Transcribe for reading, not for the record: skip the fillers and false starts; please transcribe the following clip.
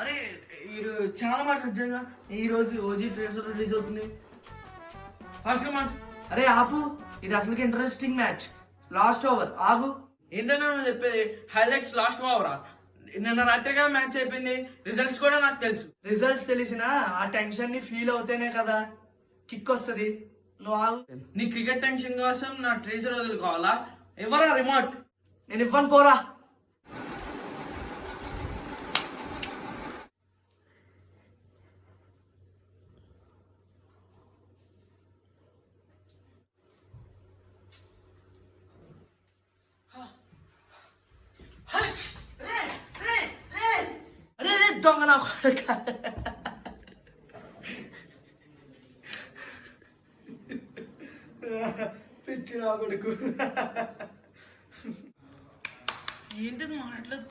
అరే చాలా మాట్లాడుగా ఈ రోజు ఓజీ ట్రేసర్ రిలీజ్ అవుతుంది ఫస్ట్ మ్యాచ్. అరే ఆపు, ఇది అసలు ఇంట్రెస్టింగ్ మ్యాచ్. లాస్ట్ ఓవర్ ఆగు. ఏంటన్నా నువ్వు చెప్పేది? హైలైట్స్ లాస్ట్ ఓవరా? నిన్న రాత్రి కదా మ్యాచ్ అయిపోయింది. రిజల్ట్స్ కూడా నాకు తెలుసు. రిజల్ట్స్ తెలిసినా ఆ టెన్షన్ ని ఫీల్ అవుతేనే కదా కిక్ వస్తుంది. నువ్వు ఆగు. నీ క్రికెట్ టెన్షన్ కోసం నా ట్రేసర్ వదులుకోవాలా? ఎవరా రిమోట్? నేను ఇవ్వను, పోరా. దొంగ నా కొడుక. పిచ్చి నా కొడుకు. ఏంటిది మాట్లాడు?